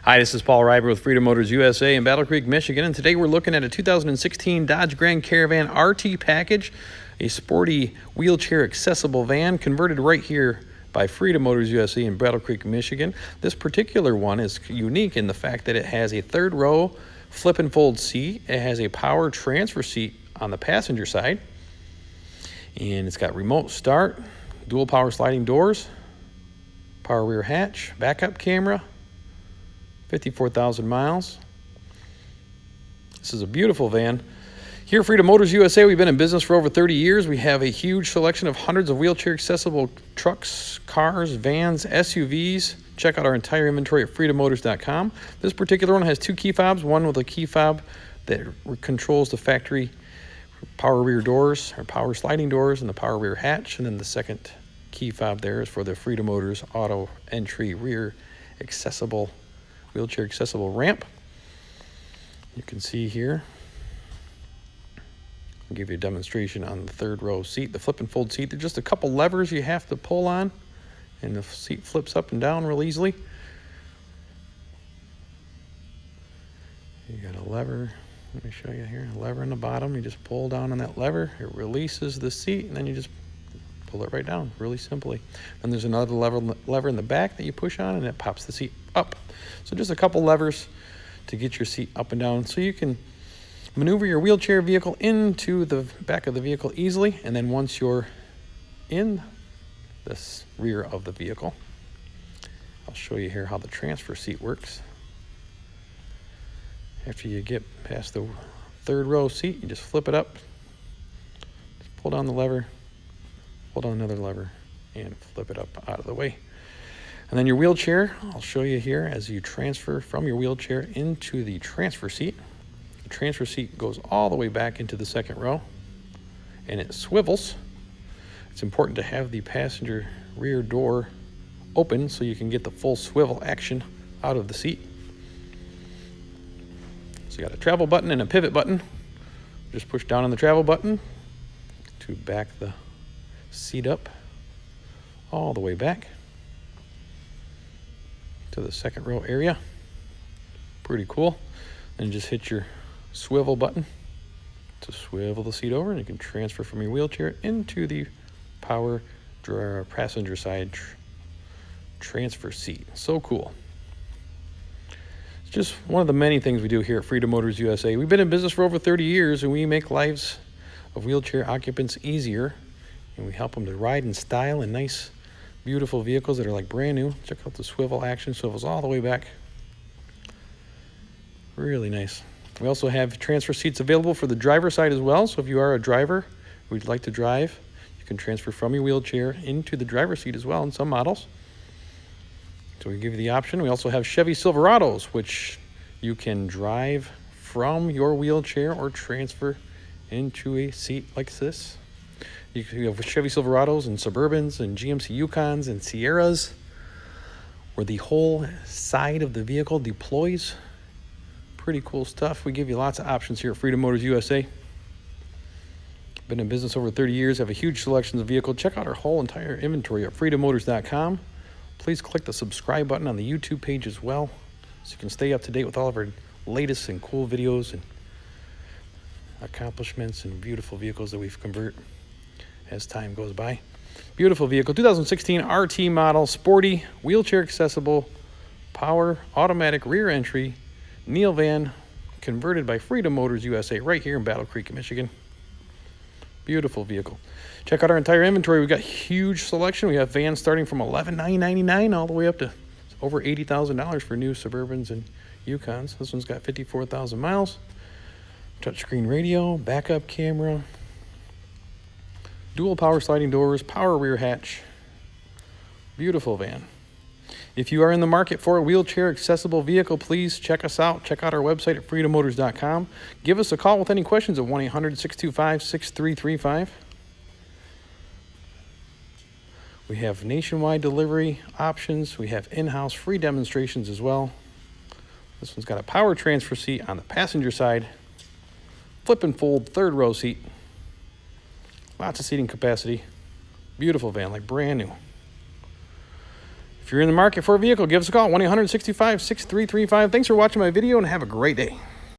Hi, this is Paul Reiber with Freedom Motors USA in Battle Creek, Michigan, and today we're looking at a 2016 Dodge Grand Caravan RT package, a sporty wheelchair accessible van converted right here by Freedom Motors USA in Battle Creek, Michigan. This particular one is unique in the fact that it has a third row flip and fold seat. It has a power transfer seat on the passenger side, and it's got remote start, dual power sliding doors, power rear hatch, backup camera, 54,000 miles. This is a beautiful van. Here at Freedom Motors USA, we've been in business for over 30 years. We have a huge selection of hundreds of wheelchair accessible trucks, cars, vans, SUVs. Check out our entire inventory at freedommotors.com. This particular one has two key fobs, one with a key fob that controls the factory power rear doors or power sliding doors and the power rear hatch, and then the second key fob there is for the Freedom Motors auto entry rear accessible wheelchair accessible ramp. You can see here, I'll give you a demonstration on the third row seat, the flip and fold seat. There's just a couple levers you have to pull on, and the seat flips up and down real easily. You got a lever, let me show you here, a lever on the bottom. You just pull down on that lever, it releases the seat, and then you just pull it right down really simply. And there's another lever in the back that you push on, and it pops the seat up. So just a couple levers to get your seat up and down so you can maneuver your wheelchair vehicle into the back of the vehicle easily. And then once you're in this rear of the vehicle, I'll show you here how the transfer seat works. After you get past the third row seat, you just flip it up, just pull down the lever, pull down another lever, and flip it up out of the way. And then your wheelchair, I'll show you here as you transfer from your wheelchair into the transfer seat. The transfer seat goes all the way back into the second row, and it swivels. It's important to have the passenger rear door open so you can get the full swivel action out of the seat. So you got a travel button and a pivot button. Just push down on the travel button to back the seat up all the way back to the second row area. Pretty cool. And just hit your swivel button to swivel the seat over, and you can transfer from your wheelchair into the power passenger side transfer seat. So cool. It's just one of the many things we do here at Freedom Motors USA. We've been in business for over 30 years, and we make lives of wheelchair occupants easier, and we help them to ride in style in nice, beautiful vehicles that are like brand new. Check out the swivel action, swivels all the way back. Really nice. We also have transfer seats available for the driver's side as well. So if you are a driver who'd like to drive, you can transfer from your wheelchair into the driver's seat as well in some models. So we give you the option. We also have Chevy Silverados, which you can drive from your wheelchair or transfer into a seat like this. You have Chevy Silverados and Suburbans and GMC Yukons and Sierras, where the whole side of the vehicle deploys. Pretty cool stuff. We give you lots of options here at Freedom Motors USA. Been in business over 30 years, have a huge selection of vehicles. Check out our whole entire inventory at freedommotors.com. Please click the subscribe button on the YouTube page as well, so you can stay up to date with all of our latest and cool videos and accomplishments and beautiful vehicles that we've converted as time goes by. Beautiful vehicle, 2016 RT model, sporty, wheelchair accessible, power, automatic rear entry, Kneelvan, converted by Freedom Motors USA right here in Battle Creek, Michigan. Beautiful vehicle. Check out our entire inventory. We've got huge selection. We have vans starting from $11,999 all the way up to over $80,000 for new Suburbans and Yukons. This one's got 54,000 miles. Touchscreen radio, backup camera, dual power sliding doors, power rear hatch. Beautiful van. If you are in the market for a wheelchair accessible vehicle, please check us out. Check out our website at freedommotors.com. Give us a call with any questions at 1-800-625-6335. We have nationwide delivery options. We have in-house free demonstrations as well. This one's got a power transfer seat on the passenger side, flip and fold third row seat. Lots of seating capacity. Beautiful van, like brand new. If you're in the market for a vehicle, give us a call, 1-865-6335. Thanks for watching my video and have a great day.